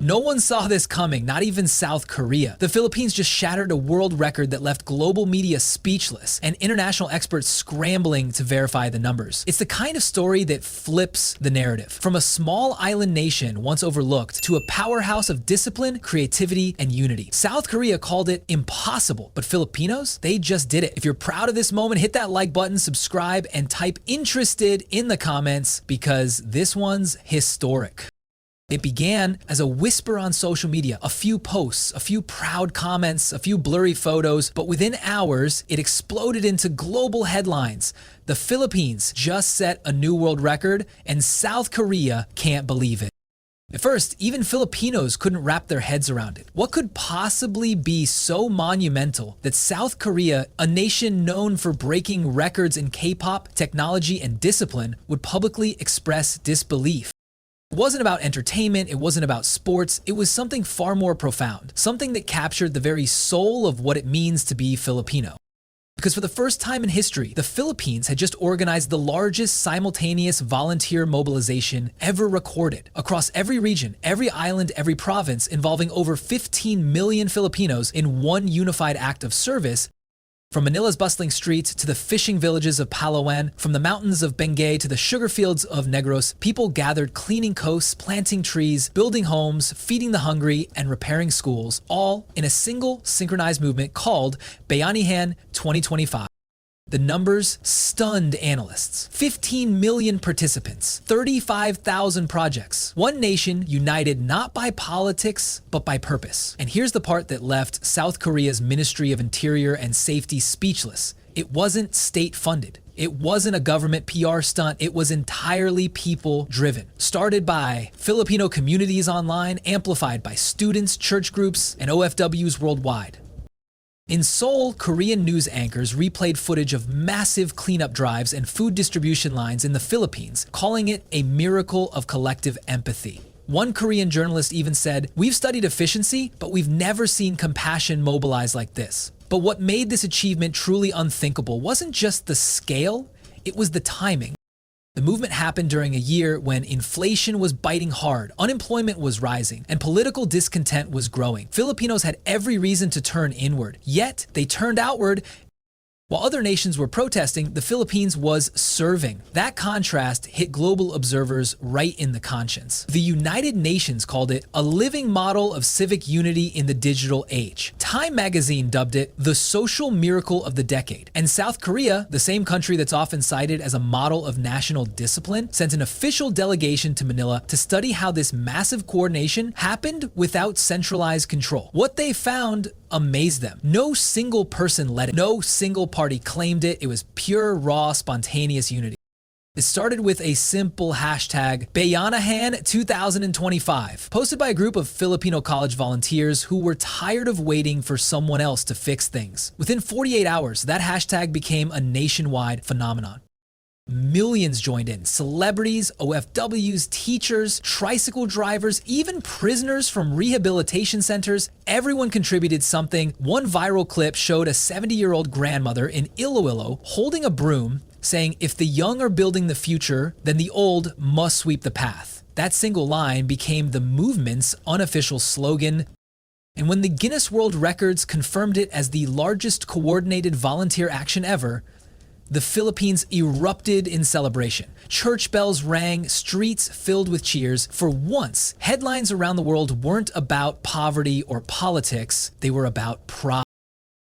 No one saw this coming, not even South Korea. The Philippines just shattered a world record that left global media speechless and international experts scrambling to verify the numbers. It's the kind of story that flips the narrative. From a small island nation once overlooked to a powerhouse of discipline, creativity, and unity. South Korea called it impossible, but Filipinos, they just did it. If you're proud of this moment, hit that like button, subscribe, and type interested in the comments because this one's historic. It began as a whisper on social media, a few posts, a few proud comments, a few blurry photos, but within hours, it exploded into global headlines. The Philippines just set a new world record, and South Korea can't believe it. At first, even Filipinos couldn't wrap their heads around it. What could possibly be so monumental that South Korea, a nation known for breaking records in K-pop, technology, and discipline, would publicly express disbelief? It wasn't about entertainment, it wasn't about sports, it was something far more profound, something that captured the very soul of what it means to be Filipino. Because for the first time in history, the Philippines had just organized the largest simultaneous volunteer mobilization ever recorded across every region, every island, every province, involving over 15 million Filipinos in one unified act of service. From Manila's bustling streets to the fishing villages of Palawan, from the mountains of Benguet to the sugar fields of Negros, people gathered cleaning coasts, planting trees, building homes, feeding the hungry, and repairing schools, all in a single synchronized movement called Bayanihan 2025. The numbers stunned analysts. 15 million participants, 35,000 projects. One nation united not by politics, but by purpose. And here's the part that left South Korea's Ministry of Interior and Safety speechless. It wasn't state-funded. It wasn't a government PR stunt. It was entirely people-driven. Started by Filipino communities online, amplified by students, church groups, and OFWs worldwide. In Seoul, Korean news anchors replayed footage of massive cleanup drives and food distribution lines in the Philippines, calling it a miracle of collective empathy. One Korean journalist even said, "We've studied efficiency, but we've never seen compassion mobilize like this." But what made this achievement truly unthinkable wasn't just the scale, it was the timing. The movement happened during a year when inflation was biting hard, unemployment was rising, and political discontent was growing. Filipinos had every reason to turn inward, yet they turned outward. While other nations were protesting, the Philippines was serving. That contrast hit global observers right in the conscience. The United Nations called it a living model of civic unity in the digital age. Time magazine dubbed it the social miracle of the decade. And South Korea, the same country that's often cited as a model of national discipline, sent an official delegation to Manila to study how this massive coordination happened without centralized control. What they found amazed them. No single person led it. No single party claimed it. It was pure, raw, spontaneous unity. It started with a simple hashtag, Bayanihan 2025, posted by a group of Filipino college volunteers who were tired of waiting for someone else to fix things. Within 48 hours, that hashtag became a nationwide phenomenon. Millions joined in. Celebrities, OFWs, teachers, tricycle drivers, even prisoners from rehabilitation centers. Everyone contributed something. One viral clip showed a 70-year-old grandmother in Iloilo holding a broom saying, "If the young are building the future, then the old must sweep the path." That single line became the movement's unofficial slogan. And when the Guinness World Records confirmed it as the largest coordinated volunteer action ever, the Philippines erupted in celebration. Church bells rang, streets filled with cheers. For once, headlines around the world weren't about poverty or politics, they were about pride.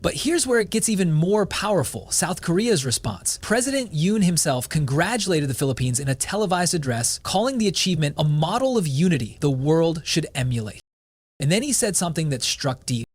But here's where it gets even more powerful, South Korea's response. President Yoon himself congratulated the Philippines in a televised address, calling the achievement a model of unity the world should emulate. And then he said something that struck deep.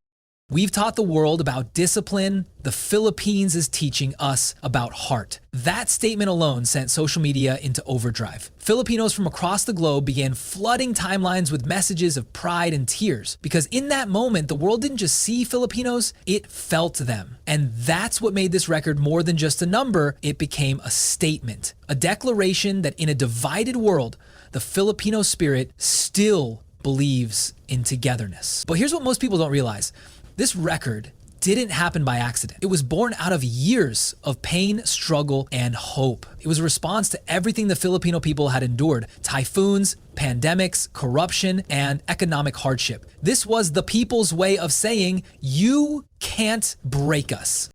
"We've taught the world about discipline. The Philippines is teaching us about heart." That statement alone sent social media into overdrive. Filipinos from across the globe began flooding timelines with messages of pride and tears. Because in that moment, the world didn't just see Filipinos, it felt them. And that's what made this record more than just a number. It became a statement. A declaration that in a divided world, the Filipino spirit still believes in togetherness. But here's what most people don't realize. This record, didn't happen by accident. It was born out of years of pain, struggle, and hope. It was a response to everything the Filipino people had endured: typhoons, pandemics, corruption, and economic hardship. This was the people's way of saying, you can't break us.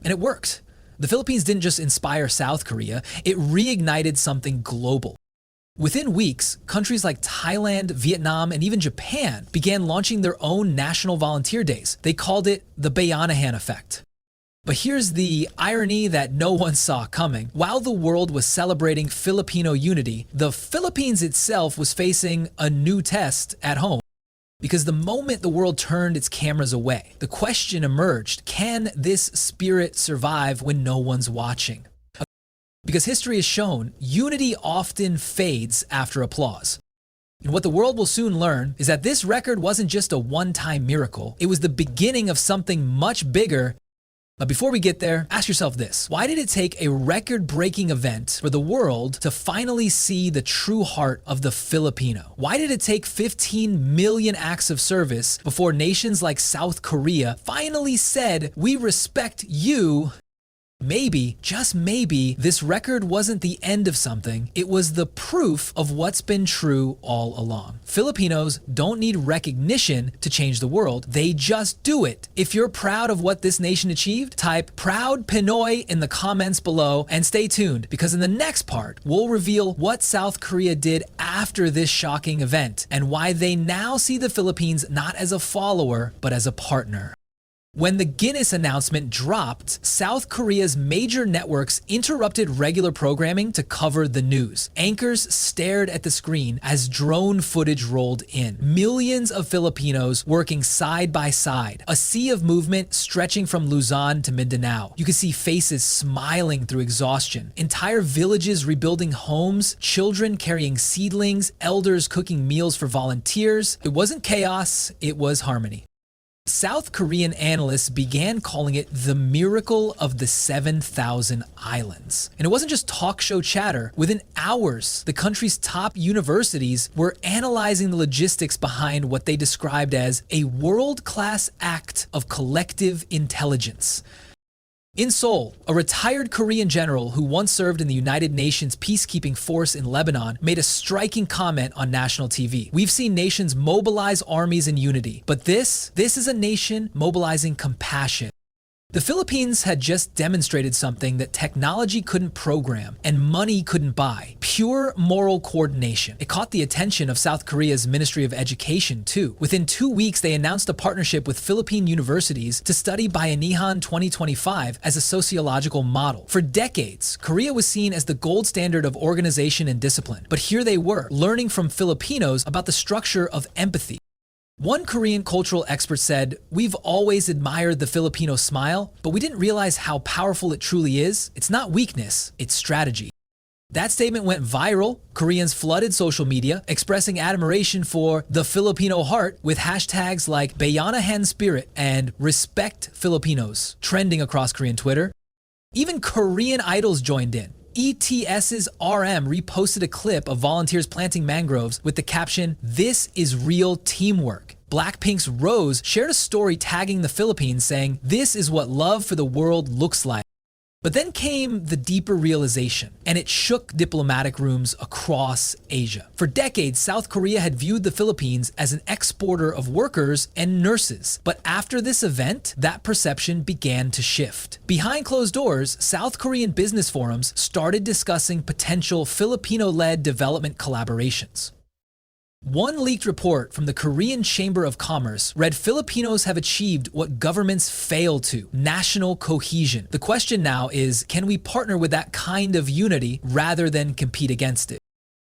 And it worked. The Philippines didn't just inspire South Korea, it reignited something global. Within weeks, countries like Thailand, Vietnam, and even Japan began launching their own national volunteer days. They called it the Bayanahan effect. But here's the irony that no one saw coming. While the world was celebrating Filipino unity, the Philippines itself was facing a new test at home. Because the moment the world turned its cameras away, the question emerged: can this spirit survive when no one's watching? Because history has shown, unity often fades after applause. And what the world will soon learn is that this record wasn't just a one-time miracle, it was the beginning of something much bigger. But before we get there, ask yourself this: why did it take a record-breaking event for the world to finally see the true heart of the Filipino? Why did it take 15 million acts of service before nations like South Korea finally said, we respect you? Maybe, just maybe, this record wasn't the end of something, it was the proof of what's been true all along. Filipinos don't need recognition to change the world, they just do it. If you're proud of what this nation achieved, type "Proud Pinoy" in the comments below and stay tuned, because in the next part, we'll reveal what South Korea did after this shocking event and why they now see the Philippines not as a follower, but as a partner. When the Guinness announcement dropped, South Korea's major networks interrupted regular programming to cover the news. Anchors stared at the screen as drone footage rolled in. Millions of Filipinos working side by side. A sea of movement stretching from Luzon to Mindanao. You could see faces smiling through exhaustion. Entire villages rebuilding homes, children carrying seedlings, elders cooking meals for volunteers. It wasn't chaos, it was harmony. South Korean analysts began calling it the miracle of the 7,000 islands. And it wasn't just talk show chatter. Within hours, the country's top universities were analyzing the logistics behind what they described as a world-class act of collective intelligence. In Seoul, a retired Korean general who once served in the United Nations peacekeeping force in Lebanon made a striking comment on national TV. We've seen nations mobilize armies in unity, but this is a nation mobilizing compassion. The Philippines had just demonstrated something that technology couldn't program and money couldn't buy: pure moral coordination. It caught the attention of South Korea's Ministry of Education too. Within 2 weeks, they announced a partnership with Philippine universities to study Bayanihan 2025 as a sociological model. For decades, Korea was seen as the gold standard of organization and discipline. But here they were, learning from Filipinos about the structure of empathy. One Korean cultural expert said, "We've always admired the Filipino smile, but we didn't realize how powerful it truly is. It's not weakness, it's strategy." That statement went viral. Koreans flooded social media, expressing admiration for the Filipino heart with hashtags like Bayanahan Spirit and Respect Filipinos trending across Korean Twitter. Even Korean idols joined in. ETS's RM reposted a clip of volunteers planting mangroves with the caption, "This is real teamwork." Blackpink's Rose shared a story tagging the Philippines saying, "This is what love for the world looks like." But then came the deeper realization, and it shook diplomatic rooms across Asia. For decades, South Korea had viewed the Philippines as an exporter of workers and nurses. But after this event, that perception began to shift. Behind closed doors, South Korean business forums started discussing potential Filipino-led development collaborations. One leaked report from the Korean Chamber of Commerce read, "Filipinos have achieved what governments fail to: national cohesion. The question now is, can we partner with that kind of unity rather than compete against it?"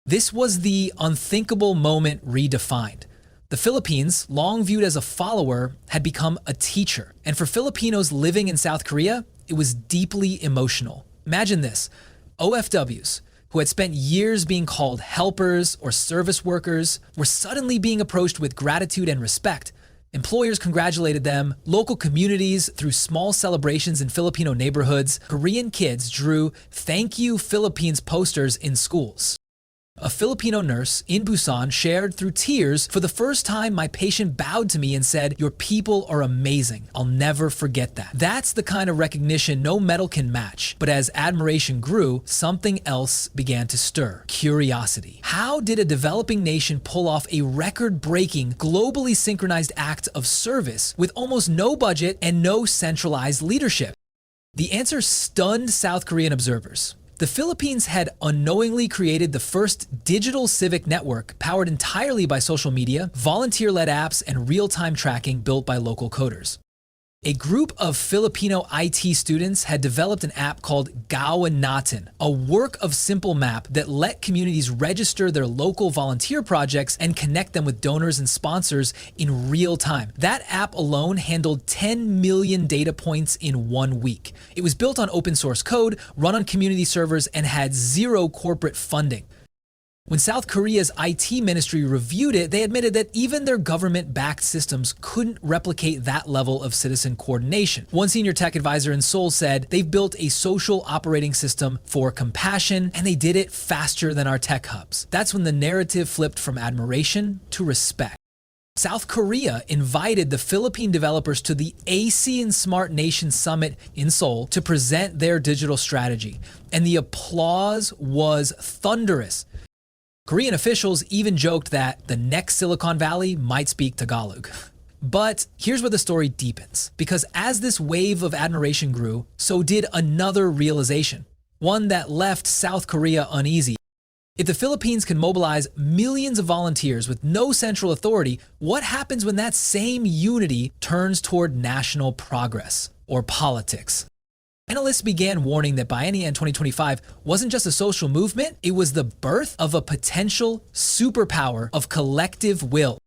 This was the unthinkable moment redefined. The Philippines, long viewed as a follower, had become a teacher. And for Filipinos living in South Korea, it was deeply emotional. Imagine this: OFWs, who had spent years being called helpers or service workers, were suddenly being approached with gratitude and respect. Employers congratulated them, local communities threw small celebrations in Filipino neighborhoods, Korean kids drew "Thank You Philippines" posters in schools. A Filipino nurse in Busan shared through tears, "For the first time, my patient bowed to me and said, 'Your people are amazing. I'll never forget that.'" That's the kind of recognition no medal can match. But as admiration grew, something else began to stir: curiosity. How did a developing nation pull off a record-breaking, globally synchronized act of service with almost no budget and no centralized leadership? The answer stunned South Korean observers. The Philippines had unknowingly created the first digital civic network powered entirely by social media, volunteer-led apps, and real-time tracking built by local coders. A group of Filipino IT students had developed an app called Gawan Natin, a work of simple map that let communities register their local volunteer projects and connect them with donors and sponsors in real time. That app alone handled 10 million data points in 1 week. It was built on open source code, run on community servers, and had zero corporate funding. When South Korea's IT ministry reviewed it, they admitted that even their government-backed systems couldn't replicate that level of citizen coordination. One senior tech advisor in Seoul said, "They've built a social operating system for compassion, and they did it faster than our tech hubs." That's when the narrative flipped from admiration to respect. South Korea invited the Philippine developers to the ASEAN Smart Nation Summit in Seoul to present their digital strategy, and the applause was thunderous. Korean officials even joked that the next Silicon Valley might speak Tagalog. But here's where the story deepens, because as this wave of admiration grew, so did another realization, one that left South Korea uneasy. If the Philippines can mobilize millions of volunteers with no central authority, what happens when that same unity turns toward national progress or politics? Analysts began warning that Biennial 2025 wasn't just a social movement, it was the birth of a potential superpower of collective will.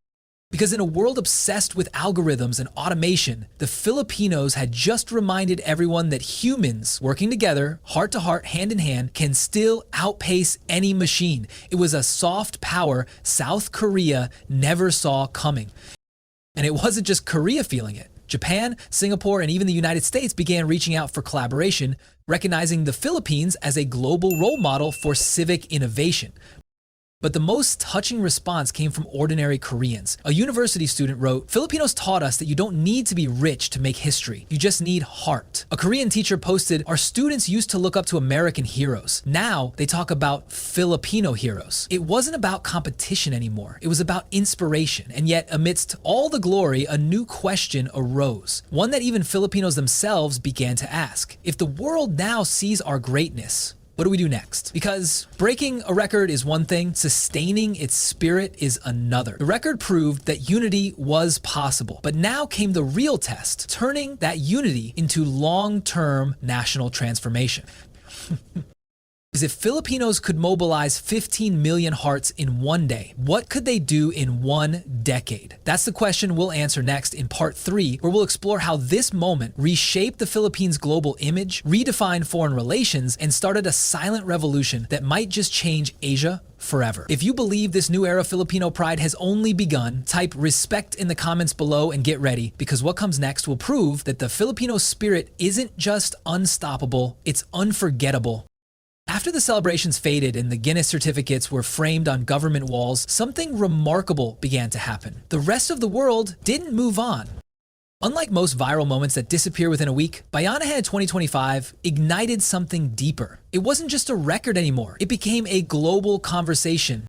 Because in a world obsessed with algorithms and automation, the Filipinos had just reminded everyone that humans working together, heart to heart, hand in hand, can still outpace any machine. It was a soft power South Korea never saw coming. And it wasn't just Korea feeling it. Japan, Singapore, and even the United States began reaching out for collaboration, recognizing the Philippines as a global role model for civic innovation. But the most touching response came from ordinary Koreans. A university student wrote, "Filipinos taught us that you don't need to be rich to make history. You just need heart." A Korean teacher posted, "Our students used to look up to American heroes. Now they talk about Filipino heroes." It wasn't about competition anymore. It was about inspiration. And yet, amidst all the glory, a new question arose. One that even Filipinos themselves began to ask. If the world now sees our greatness, what do we do next? Because breaking a record is one thing, sustaining its spirit is another. The record proved that unity was possible, but now came the real test, turning that unity into long-term national transformation. Because if Filipinos could mobilize 15 million hearts in 1 day, what could they do in 1 decade? That's the question we'll answer next in part 3, where we'll explore how this moment reshaped the Philippines' global image, redefined foreign relations, and started a silent revolution that might just change Asia forever. If you believe this new era of Filipino pride has only begun, type respect in the comments below and get ready, because what comes next will prove that the Filipino spirit isn't just unstoppable, it's unforgettable. After the celebrations faded and the Guinness certificates were framed on government walls, something remarkable began to happen. The rest of the world didn't move on. Unlike most viral moments that disappear within a week, Bayanihan 2025 ignited something deeper. It wasn't just a record anymore. It became a global conversation.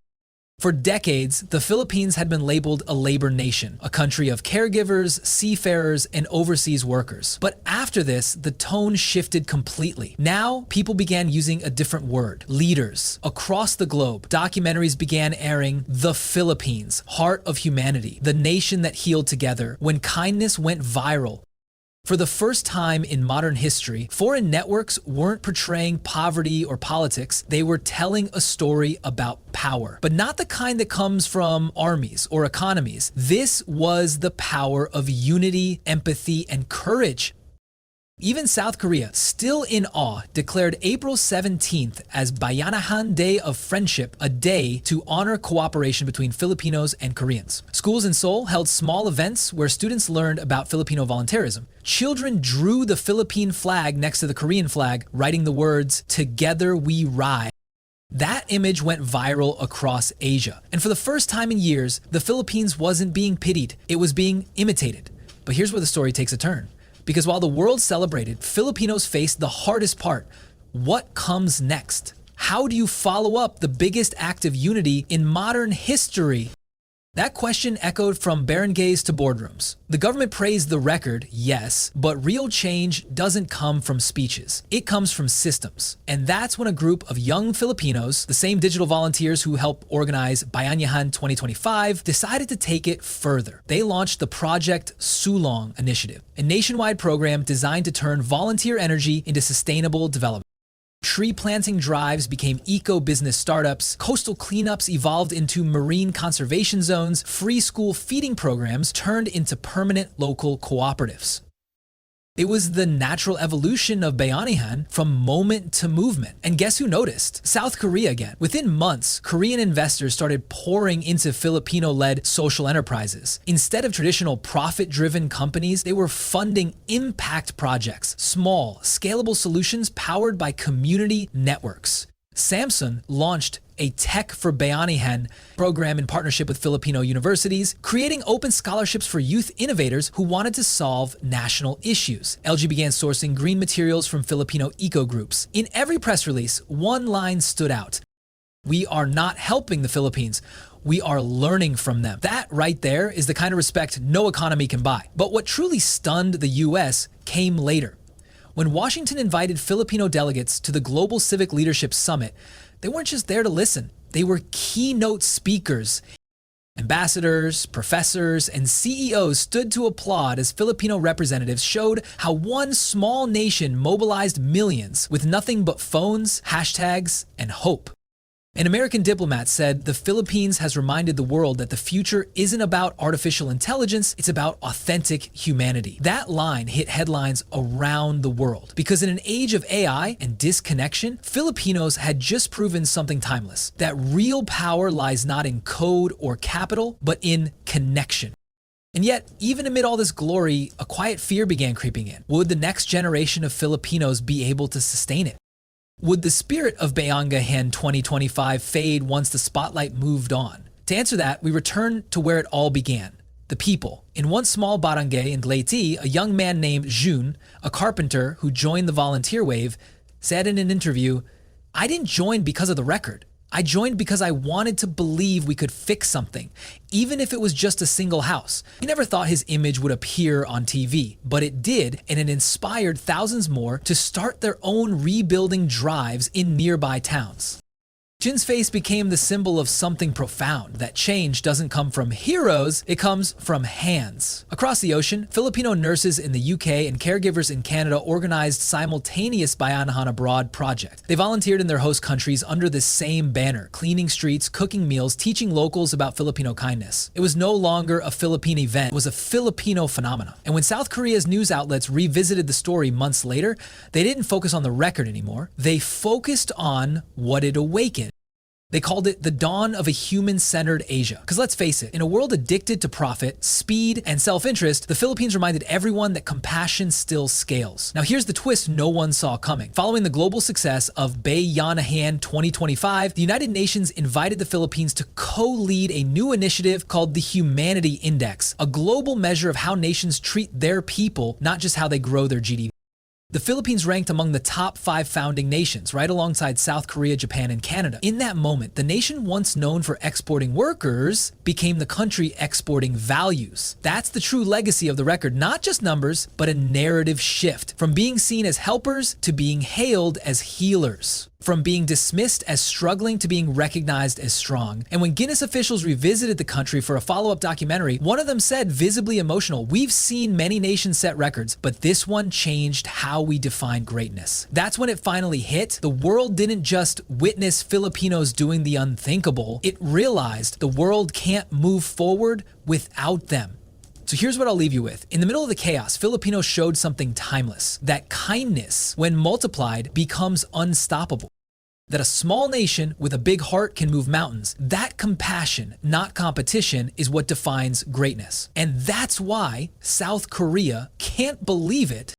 For decades, the Philippines had been labeled a labor nation, a country of caregivers, seafarers, and overseas workers. But after this, the tone shifted completely. Now, people began using a different word: leaders. Across the globe, documentaries began airing The Philippines, Heart of Humanity, the nation that healed together, when kindness went viral. For the first time in modern history, foreign networks weren't portraying poverty or politics, they were telling a story about power. But not the kind that comes from armies or economies. This was the power of unity, empathy, and courage. Even South Korea, still in awe, declared April 17th as Bayanihan Day of Friendship, a day to honor cooperation between Filipinos and Koreans. Schools in Seoul held small events where students learned about Filipino volunteerism. Children drew the Philippine flag next to the Korean flag, writing the words, "Together we rise." That image went viral across Asia. And for the first time in years, the Philippines wasn't being pitied, it was being imitated. But here's where the story takes a turn. Because while the world celebrated, Filipinos faced the hardest part. What comes next? How do you follow up the biggest act of unity in modern history? That question echoed from barangays to boardrooms. The government praised the record, yes, but real change doesn't come from speeches. It comes from systems. And that's when a group of young Filipinos, the same digital volunteers who helped organize Bayanihan 2025, decided to take it further. They launched the Project Sulong initiative, a nationwide program designed to turn volunteer energy into sustainable development. Tree planting drives became eco-business startups, coastal cleanups evolved into marine conservation zones, free school feeding programs turned into permanent local cooperatives. It was the natural evolution of Bayanihan from moment to movement. And guess who noticed? South Korea again. Within months, Korean investors started pouring into Filipino-led social enterprises. Instead of traditional profit-driven companies, they were funding impact projects, small, scalable solutions powered by community networks. Samsung launched a Tech for Bayanihan program in partnership with Filipino universities, creating open scholarships for youth innovators who wanted to solve national issues. LG began sourcing green materials from Filipino eco-groups. In every press release, one line stood out. We are not helping the Philippines. We are learning from them. That right there is the kind of respect no economy can buy. But what truly stunned the US came later. When Washington invited Filipino delegates to the Global Civic Leadership Summit, they weren't just there to listen. They were keynote speakers. Ambassadors, professors, and CEOs stood to applaud as Filipino representatives showed how one small nation mobilized millions with nothing but phones, hashtags, and hope. An American diplomat said the Philippines has reminded the world that the future isn't about artificial intelligence, it's about authentic humanity. That line hit headlines around the world because in an age of AI and disconnection, Filipinos had just proven something timeless, that real power lies not in code or capital, but in connection. And yet, even amid all this glory, a quiet fear began creeping in. Would the next generation of Filipinos be able to sustain it? Would the spirit of Bayanihan 2025 fade once the spotlight moved on? To answer that, we return to where it all began, the people. In one small barangay in Leyte, a young man named Jun, a carpenter who joined the volunteer wave, said in an interview, "I didn't join because of the record. I joined because I wanted to believe we could fix something, even if it was just a single house." He never thought his image would appear on TV, but it did, and it inspired thousands more to start their own rebuilding drives in nearby towns. Jin's face became the symbol of something profound, that change doesn't come from heroes, it comes from hands. Across the ocean, Filipino nurses in the UK and caregivers in Canada organized simultaneous Bayanihan Abroad project. They volunteered in their host countries under the same banner, cleaning streets, cooking meals, teaching locals about Filipino kindness. It was no longer a Philippine event, it was a Filipino phenomenon. And when South Korea's news outlets revisited the story months later, they didn't focus on the record anymore, they focused on what it awakened. They called it the dawn of a human-centered Asia. Because let's face it, in a world addicted to profit, speed, and self-interest, the Philippines reminded everyone that compassion still scales. Now here's the twist no one saw coming. Following the global success of Bayanihan 2025, the United Nations invited the Philippines to co-lead a new initiative called the Humanity Index, a global measure of how nations treat their people, not just how they grow their GDP. The Philippines ranked among the top 5 founding nations, right alongside South Korea, Japan, and Canada. In that moment, the nation once known for exporting workers became the country exporting values. That's the true legacy of the record, not just numbers, but a narrative shift, from being seen as helpers to being hailed as healers. From being dismissed as struggling to being recognized as strong. And when Guinness officials revisited the country for a follow-up documentary, one of them said, visibly emotional, "We've seen many nations set records, but this one changed how we define greatness." That's when it finally hit. The world didn't just witness Filipinos doing the unthinkable, it realized the world can't move forward without them. So here's what I'll leave you with. In the middle of the chaos, Filipinos showed something timeless, that kindness, when multiplied, becomes unstoppable. That a small nation with a big heart can move mountains. That compassion, not competition, is what defines greatness. And that's why South Korea can't believe it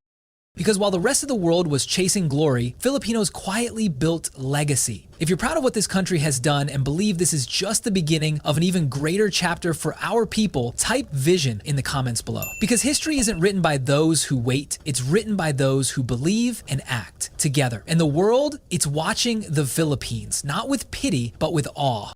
Because while the rest of the world was chasing glory, Filipinos quietly built legacy. If you're proud of what this country has done and believe this is just the beginning of an even greater chapter for our people, type vision in the comments below. Because history isn't written by those who wait, it's written by those who believe and act together. And the world, it's watching the Philippines, not with pity, but with awe.